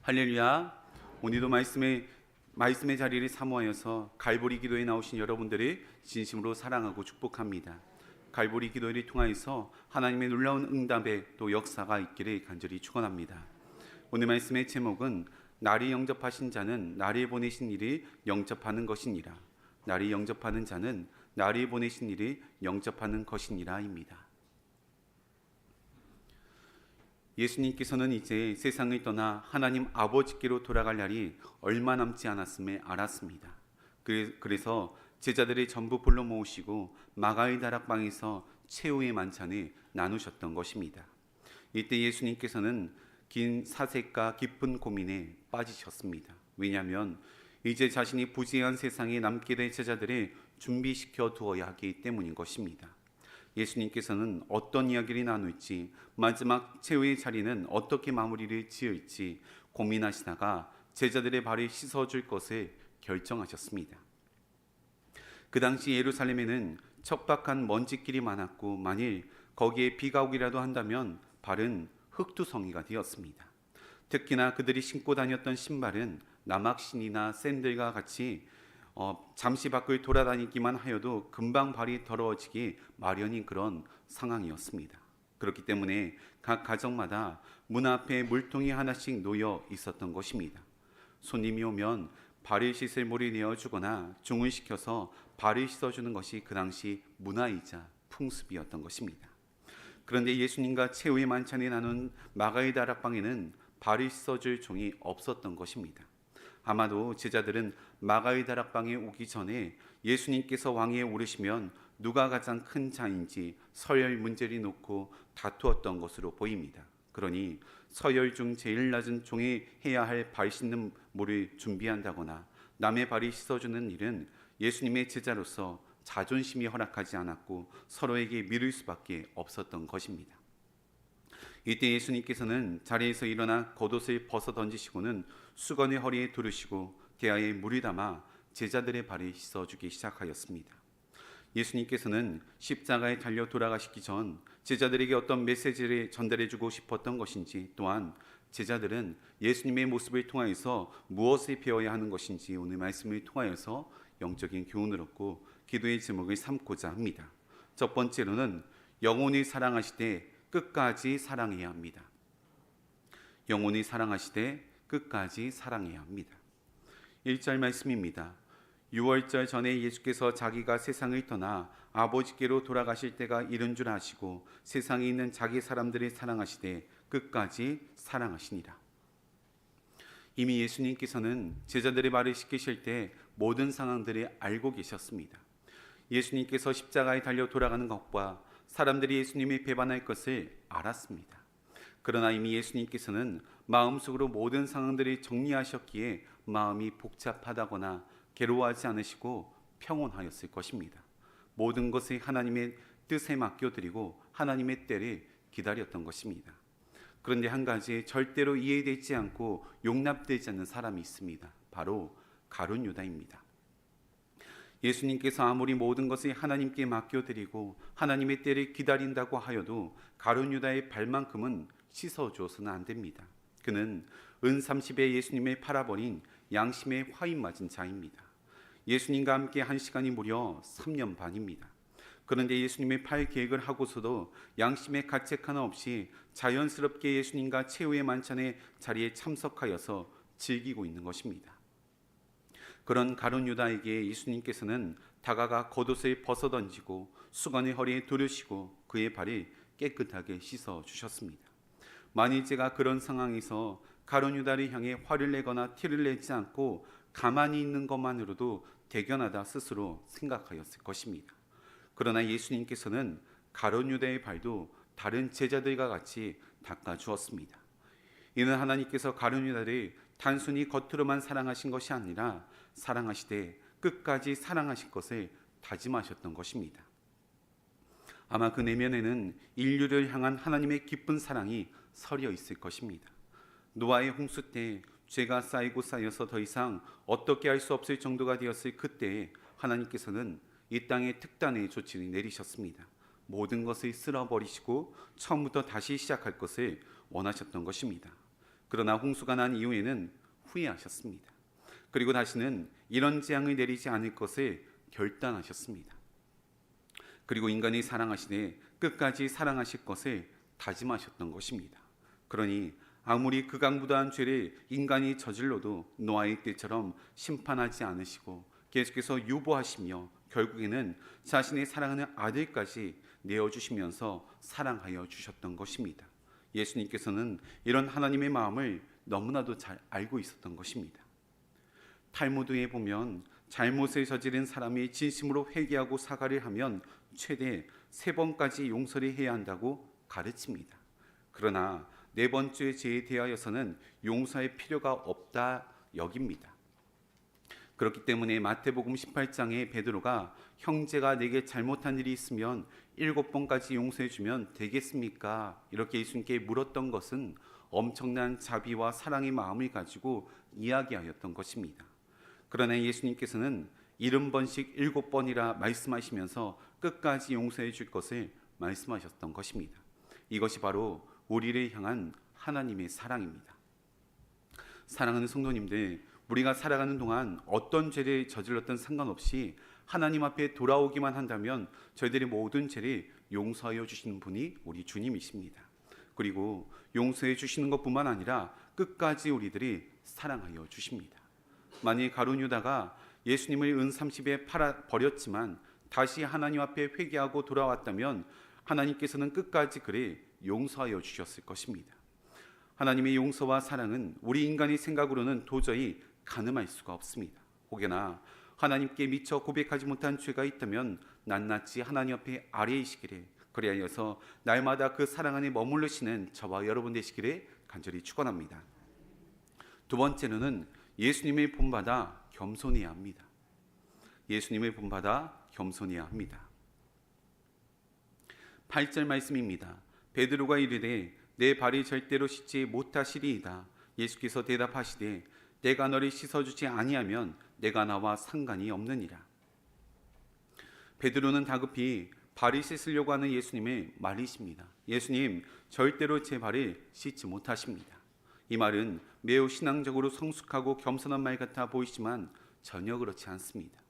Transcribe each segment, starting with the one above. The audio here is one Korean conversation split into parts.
할렐루야. 오늘도 말씀의 자리를 사모하여서 갈보리 기도에 나오신 여러분들을 진심으로 사랑하고 축복합니다. 갈보리 기도를 통하여서 하나님의 놀라운 응답의 또 역사가 있기를 간절히 축원합니다. 오늘 말씀의 제목은 나를 영접하신 자는 나를 보내신 이를 영접하는 것이니라. 나를 영접하는 자는 나를 보내신 이를 영접하는 것이니라입니다. 예수님께서는 이제 세상을 떠나 하나님 아버지께로 돌아갈 날이 얼마 남지 않았음을 알았습니다. 그래서 제자들을 전부 불러 모으시고 마가의 다락방에서 최후의 만찬을 나누셨던 것입니다. 이때 예수님께서는 긴 사색과 깊은 고민에 빠지셨습니다. 왜냐하면 이제 자신이 부재한 세상에 남게 될 제자들을 준비시켜 두어야 하기 때문인 것입니다. 예수님께서는 어떤 이야기를 나눌지, 마지막 최후의 자리는 어떻게 마무리를 지을지 고민하시다가 제자들의 발을 씻어줄 것을 결정하셨습니다. 그 당시 예루살렘에는 척박한 먼지길이 많았고 만일 거기에 비가 오기라도 한다면 발은 흙투성이가 되었습니다. 특히나 그들이 신고 다녔던 신발은 나막신이나 샌들과 같이 잠시 밖을 돌아다니기만 하여도 금방 발이 더러워지기 마련인 그런 상황이었습니다. 그렇기 때문에 각 가정마다 문 앞에 물통이 하나씩 놓여 있었던 것입니다. 손님이 오면 발을 씻을 물을 내어주거나 종을 시켜서 발을 씻어주는 것이 그 당시 문화이자 풍습이었던 것입니다. 그런데 예수님과 최후의 만찬이 나눈 마가의 다락방에는 발을 씻어줄 종이 없었던 것입니다. 아마도 제자들은 마가의 다락방에 오기 전에 예수님께서 왕위에 오르시면 누가 가장 큰 자인지 서열 문제를 놓고 다투었던 것으로 보입니다. 그러니 서열 중 제일 낮은 종이 해야 할 발 씻는 물을 준비한다거나 남의 발을 씻어주는 일은 예수님의 제자로서 자존심이 허락하지 않았고 서로에게 미룰 수밖에 없었던 것입니다. 이때 예수님께서는 자리에서 일어나 겉옷을 벗어 던지시고는 수건을 허리에 두르시고 대야에 물을 담아 제자들의 발을 씻어주기 시작하였습니다. 예수님께서는 십자가에 달려 돌아가시기 전 제자들에게 어떤 메시지를 전달해주고 싶었던 것인지, 또한 제자들은 예수님의 모습을 통하여서 무엇을 배워야 하는 것인지 오늘 말씀을 통하여서 영적인 교훈을 얻고 기도의 제목을 삼고자 합니다. 첫 번째로는 영혼을 사랑하시되 끝까지 사랑해야 합니다. 영혼을 사랑하시되 끝까지 사랑해야 합니다. 1절 말씀입니다. 6월절 전에 예수께서 자기가 세상을 떠나 아버지께로 돌아가실 때가 이른 줄 아시고 세상에 있는 자기 사람들을 사랑하시되 끝까지 사랑하시니라. 이미 예수님께서는 제자들의 발을 씻기실 때 모든 상황들을 알고 계셨습니다. 예수님께서 십자가에 달려 돌아가는 것과 사람들이 예수님을 배반할 것을 알았습니다. 그러나 이미 예수님께서는 마음속으로 모든 상황들을 정리하셨기에 마음이 복잡하다거나 괴로워하지 않으시고 평온하였을 것입니다. 모든 것을 하나님의 뜻에 맡겨드리고 하나님의 때를 기다렸던 것입니다. 그런데 한 가지 절대로 이해되지 않고 용납되지 않는 사람이 있습니다. 바로 가룟 유다입니다. 예수님께서 아무리 모든 것을 하나님께 맡겨드리고 하나님의 때를 기다린다고 하여도 가룟 유다의 발만큼은 씻어주어서는 안 됩니다. 그는 은 30에 예수님을 팔아버린 양심의 화인 맞은 자입니다. 예수님과 함께 한 시간이 무려 3년 반입니다. 그런데 예수님의 팔 계획을 하고서도 양심의 가책 하나 없이 자연스럽게 예수님과 최후의 만찬의 자리에 참석하여서 즐기고 있는 것입니다. 그런 가룟 유다에게 예수님께서는 다가가 겉옷을 벗어 던지고 수건을 허리에 두르시고 그의 발을 깨끗하게 씻어 주셨습니다. 만일 제가 그런 상황에서 가룟 유다를 향해 화를 내거나 티를 내지 않고 가만히 있는 것만으로도 대견하다 스스로 생각하였을 것입니다. 그러나 예수님께서는 가룟 유다의 발도 다른 제자들과 같이 닦아 주었습니다. 이는 하나님께서 가룟 유다를 단순히 겉으로만 사랑하신 것이 아니라 사랑하시되 끝까지 사랑하실 것을 다짐하셨던 것입니다. 아마 그 내면에는 인류를 향한 하나님의 깊은 사랑이 서려 있을 것입니다. 노아의 홍수 때 죄가 쌓이고 쌓여서 더 이상 어떻게 할 수 없을 정도가 되었을 그때에 하나님께서는 이 땅에 특단의 조치를 내리셨습니다. 모든 것을 쓸어버리시고 처음부터 다시 시작할 것을 원하셨던 것입니다. 그러나 홍수가 난 이후에는 후회하셨습니다. 그리고 다시는 이런 재앙을 내리지 않을 것을 결단하셨습니다. 그리고 인간이 사랑하시되 끝까지 사랑하실 것을 다짐하셨던 것입니다. 그러니 아무리 극악무도한 죄를 인간이 저질러도 노아의 때처럼 심판하지 않으시고 계속해서 유보하시며 결국에는 자신의 사랑하는 아들까지 내어주시면서 사랑하여 주셨던 것입니다. 예수님께서는 이런 하나님의 마음을 너무나도 잘 알고 있었던 것입니다. 탈무드에 보면 잘못을 저지른 사람이 진심으로 회개하고 사과를 하면 최대 3번까지 용서를 해야 한다고 가르칩니다. 그러나 4번째 죄에 대하여서는 용서할 필요가 없다 여깁니다. 그렇기 때문에 마태복음 18장에 베드로가 형제가 내게 잘못한 일이 있으면 7번까지 용서해 주면 되겠습니까? 이렇게 예수님께 물었던 것은 엄청난 자비와 사랑의 마음을 가지고 이야기하였던 것입니다. 그러나 예수님께서는 70번씩 7번이라 말씀하시면서 끝까지 용서해 줄 것을 말씀하셨던 것입니다. 이것이 바로 우리를 향한 하나님의 사랑입니다. 사랑하는 성도님들, 우리가 살아가는 동안 어떤 죄를 저질렀든 상관없이 하나님 앞에 돌아오기만 한다면 저희들의 모든 죄를 용서하여 주시는 분이 우리 주님이십니다. 그리고 용서해 주시는 것뿐만 아니라 끝까지 우리들이 사랑하여 주십니다. 만일 가룟 유다가 예수님을 은 30에 팔아 버렸지만 다시 하나님 앞에 회개하고 돌아왔다면 하나님께서는 끝까지 그를 용서하여 주셨을 것입니다. 하나님의 용서와 사랑은 우리 인간의 생각으로는 도저히 가늠할 수가 없습니다. 혹여나 하나님께 미처 고백하지 못한 죄가 있다면 낱낱이 하나님 앞에 아뢰이시기를, 그리하여서 날마다 그 사랑 안에 머무르시는 저와 여러분 되시기를 간절히 축원합니다. 두 번째로는 예수님을 본받아 겸손해야 합니다. 예수님을 본받아 겸손해야 합니다. 8절 말씀입니다. 베드로가 이르되 내 발이 절대로 씻지 못하시리이다. 예수께서 대답하시되 내가 너를 씻어주지 아니하면 내가 나와 상관이 없느니라. 베드로는 다급히 발을 씻으려고 하는 예수님을 말리십니다. 예수님, 절대로 제 발을 씻지 못하십니다. 이 말은 매우 신앙적으로 성숙하고 겸손한 말 같아 보이지만 전혀 그렇지 않습니다.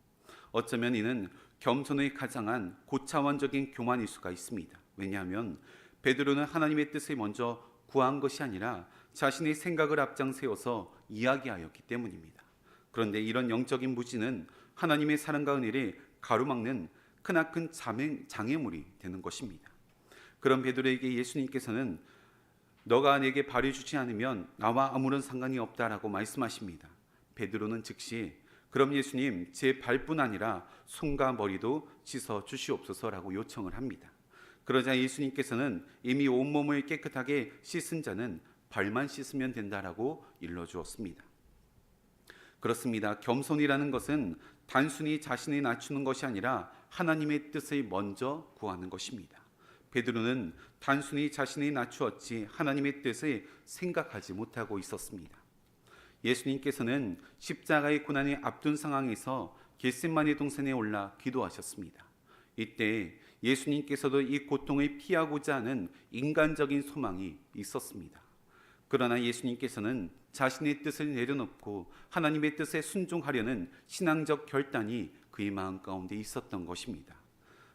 어쩌면 이는 겸손의 가장한 고차원적인 교만일 수가 있습니다. 왜냐하면 베드로는 하나님의 뜻을 먼저 구한 것이 아니라 자신의 생각을 앞장세워서 이야기하였기 때문입니다. 그런데 이런 영적인 무지는 하나님의 사랑과 은혜를 가로막는 크나큰 장애물이 되는 것입니다. 그런 베드로에게 예수님께서는 너가 내게 발을 주지 않으면 나와 아무런 상관이 없다라고 말씀하십니다. 베드로는 즉시 그럼 예수님, 제 발뿐 아니라 손과 머리도 씻어 주시옵소서라고 요청을 합니다. 그러자 예수님께서는 이미 온몸을 깨끗하게 씻은 자는 발만 씻으면 된다라고 일러주었습니다. 그렇습니다. 겸손이라는 것은 단순히 자신을 낮추는 것이 아니라 하나님의 뜻을 먼저 구하는 것입니다. 베드로는 단순히 자신을 낮추었지 하나님의 뜻을 생각하지 못하고 있었습니다. 예수님께서는 십자가의 고난을 앞둔 상황에서 겟세마네 동산에 올라 기도하셨습니다. 이때 예수님께서도 이 고통을 피하고자 하는 인간적인 소망이 있었습니다. 그러나 예수님께서는 자신의 뜻을 내려놓고 하나님의 뜻에 순종하려는 신앙적 결단이 그의 마음 가운데 있었던 것입니다.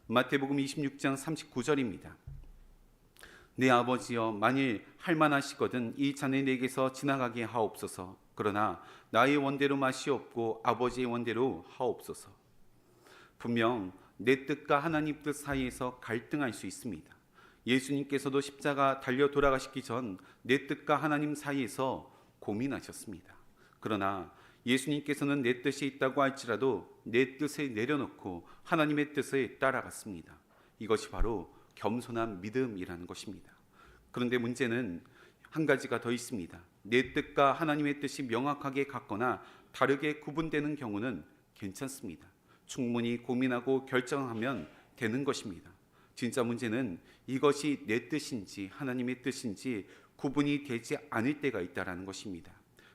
마태복음 26장 39절입니다. 내 아버지여, 만일 할만하시거든 이 잔을 내게서 지나가게 하옵소서. 그러나 나의 원대로 마시옵고 아버지의 원대로 하옵소서. 분명 내 뜻과 하나님 뜻 사이에서 갈등할 수 있습니다. 예수님께서도 십자가 달려 돌아가시기 전 내 뜻과 하나님 사이에서 고민하셨습니다. 그러나 예수님께서는 내 뜻이 있다고 할지라도 내 뜻을 내려놓고 하나님의 뜻을 따라갔습니다. 이것이 바로 겸손한 믿음이라는 것입니다. 그런데 문제는 한 가지가 더 있습니다. 내 뜻과 하나님의 뜻이 명확하게 같거나 다르게 구분되는 경우는 괜찮습니다. 충분히 고민하고 결정하면 되는 것입니다. 진짜 문제는 이것이 내 뜻인지 하나님의 뜻인지 구분이 되지 않을 때가 있다는 것입니다.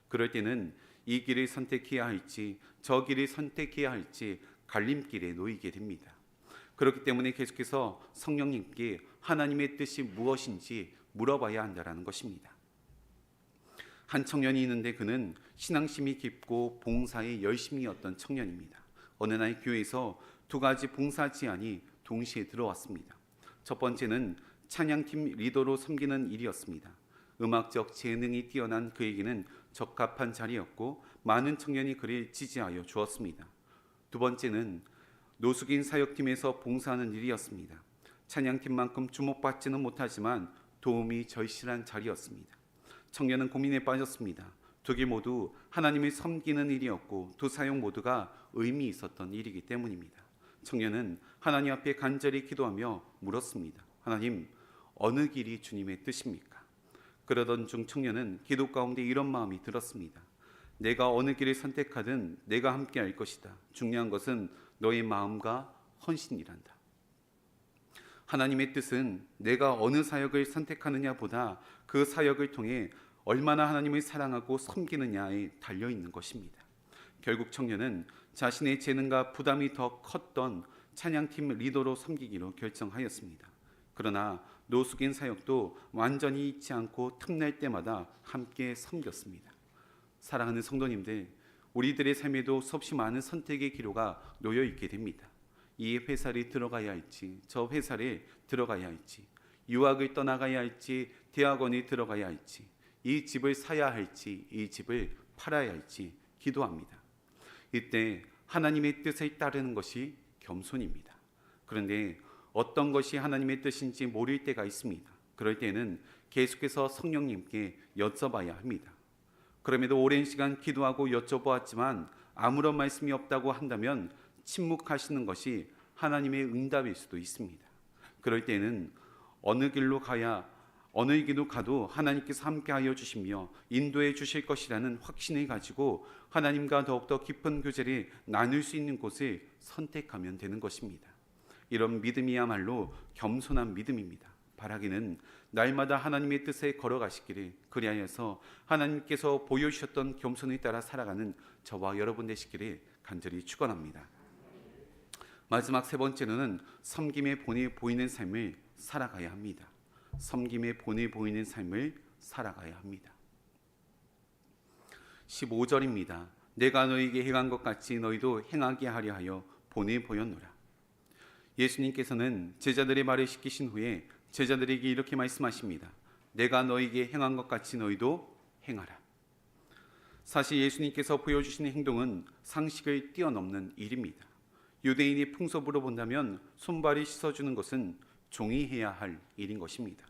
그럴 때는 이 길을 선택해야 할지 저 길을 선택해야 할지 갈림길에 놓이게 됩니다. 그렇기 때문에 계속해서 성령님께 하나님의 뜻이 무엇인지 물어봐야 한다는 것입니다. 한 청년이 있는데 그는 신앙심이 깊고 봉사에 열심이었던 청년입니다. 어느 날 교회에서 두 가지 봉사 제안이 동시에 들어왔습니다. 첫 번째는 찬양팀 리더로 섬기는 일이었습니다. 음악적 재능이 뛰어난 그에게는 적합한 자리였고 많은 청년이 그를 지지하여 주었습니다. 두 번째는 노숙인 사역팀에서 봉사하는 일이었습니다. 찬양팀만큼 주목받지는 못하지만 도움이 절실한 자리였습니다. 청년은 고민에 빠졌습니다. 두 개 모두 하나님을 섬기는 일이었고 두 사역 모두가 의미 있었던 일이기 때문입니다. 청년은 하나님 앞에 간절히 기도하며 물었습니다. 하나님, 어느 길이 주님의 뜻입니까? 그러던 중 청년은 기도 가운데 이런 마음이 들었습니다. 내가 어느 길을 선택하든 내가 함께 할 것이다. 중요한 것은 너의 마음과 헌신이란다. 하나님의 뜻은 내가 어느 사역을 선택하느냐보다 그 사역을 통해 얼마나 하나님을 사랑하고 섬기느냐에 달려 있는 것입니다. 결국 청년은 자신의 재능과 부담이 더 컸던 찬양팀 리더로 섬기기로 결정하였습니다. 그러나 노숙인 사역도 완전히 잊지 않고 틈날 때마다 함께 섬겼습니다. 사랑하는 성도님들, 우리들의 삶에도 수없이 많은 선택의 기로가 놓여 있게 됩니다. 이 회사를 들어가야 할지, 저 회사를 들어가야 할지, 유학을 떠나가야 할지, 대학원에 들어가야 할지, 이 집을 사야 할지, 이 집을 팔아야 할지 기도합니다. 이때 하나님의 뜻을 따르는 것이 겸손입니다. 그런데 어떤 것이 하나님의 뜻인지 모를 때가 있습니다. 그럴 때는 계속해서 성령님께 여쭤봐야 합니다. 그럼에도 오랜 시간 기도하고 여쭤보았지만 아무런 말씀이 없다고 한다면 침묵하시는 것이 하나님의 응답일 수도 있습니다. 그럴 때는 어느 길로 가도 하나님께서 함께하여 주시며 인도해 주실 것이라는 확신을 가지고 하나님과 더욱더 깊은 교제를 나눌 수 있는 곳을 선택하면 되는 것입니다. 이런 믿음이야말로 겸손한 믿음입니다. 바라기는 날마다 하나님의 뜻에 걸어가시기를, 그리하여서 하나님께서 보여주셨던 겸손에 따라 살아가는 저와 여러분 되시기를 간절히 축원합니다. 마지막 세 번째로는 섬김의 본이 보이는 삶을 살아가야 합니다. 섬김의 본이 보이는 삶을 살아가야 합니다. 15절입니다. 내가 너에게 행한 것 같이 너희도 행하게 하려 하여 본이 보였노라. 예수님께서는 제자들의 말을 시키신 후에 제자들에게 이렇게 말씀하십니다. 내가 너에게 행한 것 같이 너희도 행하라. 사실 예수님께서 보여주시는 행동은 상식을 뛰어넘는 일입니다. 유대인의 풍습으로 본다면 손발이 씻어주는 것은 종이 해야 할 일인 것입니다.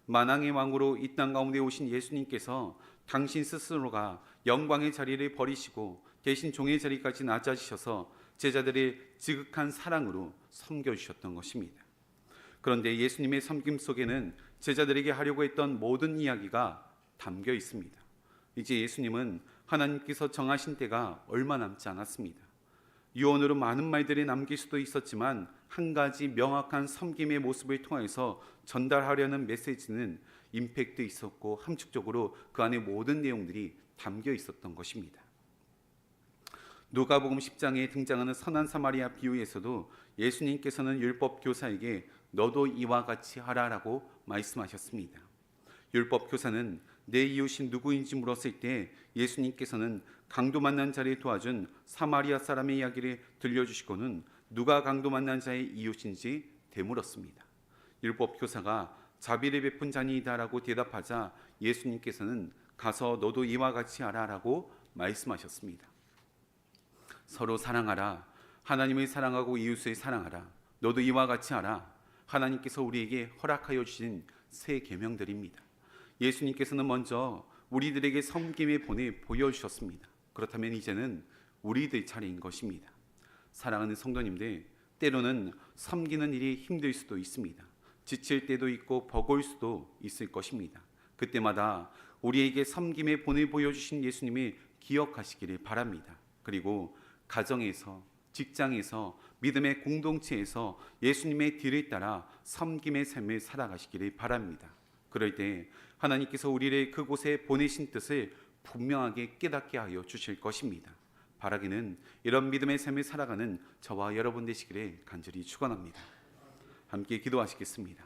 만왕의 왕으로 이 땅 가운데 오신 예수님께서 당신 스스로가 영광의 자리를 버리시고 대신 종의 자리까지 낮아지셔서 제자들의 지극한 사랑으로 섬겨주셨던 것입니다. 그런데 예수님의 섬김 속에는 제자들에게 하려고 했던 모든 이야기가 담겨 있습니다. 이제 예수님은 하나님께서 정하신 때가 얼마 남지 않았습니다. 유언으로 많은 말들이 남길 수도 있었지만 한 가지 명확한 섬김의 모습을 통해서 전달하려는 메시지는 임팩트 있었고 함축적으로 그 안에 모든 내용들이 담겨 있었던 것입니다. 누가복음 10장에 등장하는 선한 사마리아 비유에서도 예수님께서는 율법 교사에게 너도 이와 같이 하라라고 말씀하셨습니다. 율법 교사는 내 이웃이 누구인지 물었을 때 예수님께서는 강도 만난 자를 도와준 사마리아 사람의 이야기를 들려주시고는 누가 강도 만난 자의 이웃인지 되물었습니다. 율법 교사가 자비를 베푼 자니이다라고 대답하자 예수님께서는 가서 너도 이와 같이 하라라고 말씀하셨습니다. 서로 사랑하라. 하나님을 사랑하고 이웃을 사랑하라. 너도 이와 같이 하라. 하나님께서 우리에게 허락하여 주신 새 계명들입니다. 예수님께서는 먼저 우리들에게 섬김의 본을 보여주셨습니다. 그렇다면 이제는 우리들 차례인 것입니다. 사랑하는 성도님들, 때로는 섬기는 일이 힘들 수도 있습니다. 지칠 때도 있고 버거울 수도 있을 것입니다. 그때마다 우리에게 섬김의 본을 보여주신 예수님을 기억하시기를 바랍니다. 그리고 가정에서, 직장에서, 믿음의 공동체에서 예수님의 뒤를 따라 섬김의 삶을 살아가시기를 바랍니다. 그럴 때 하나님께서 우리를 그곳에 보내신 뜻을 분명하게 깨닫게 하여 주실 것입니다. 바라기는 이런 믿음의 삶을 살아가는 저와 여러분 되시기를 간절히 축원합니다. 함께 기도하시겠습니다.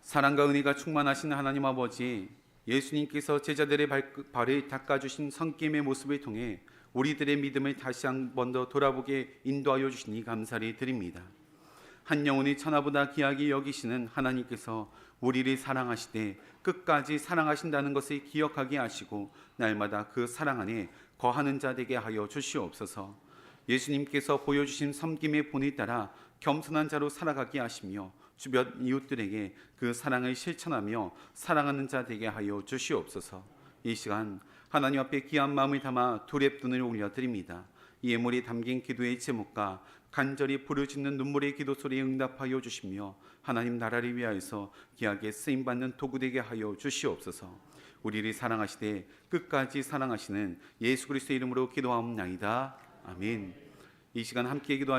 사랑과 은혜가 충만하신 하나님 아버지, 예수님께서 제자들의 발을 닦아주신 성김의 모습을 통해 우리들의 믿음을 다시 한 번 더 돌아보게 인도하여 주시니 감사를 드립니다. 한 영혼이 천하보다 귀하게 여기시는 하나님께서 우리를 사랑하시되 끝까지 사랑하신다는 것을 기억하게 하시고 날마다 그 사랑 안에 거하는 자 되게 하여 주시옵소서. 예수님께서 보여주신 섬김의 본을 따라 겸손한 자로 살아가게 하시며 주변 이웃들에게 그 사랑을 실천하며 사랑하는 자 되게 하여 주시옵소서. 이 시간 하나님 앞에 귀한 마음을 담아 두랩돈을 올려드립니다. 이 예물이 담긴 기도의 제목과 간절히 부르짖는 눈물의 기도 소리에 응답하여 주시며 하나님 나라를 위하여서 귀하게 쓰임받는 도구 되게 하여 주시옵소서. 우리를 사랑하시되 끝까지 사랑하시는 예수 그리스도의 이름으로 기도하옵나이다. 아멘. 이 시간 함께 기도하시는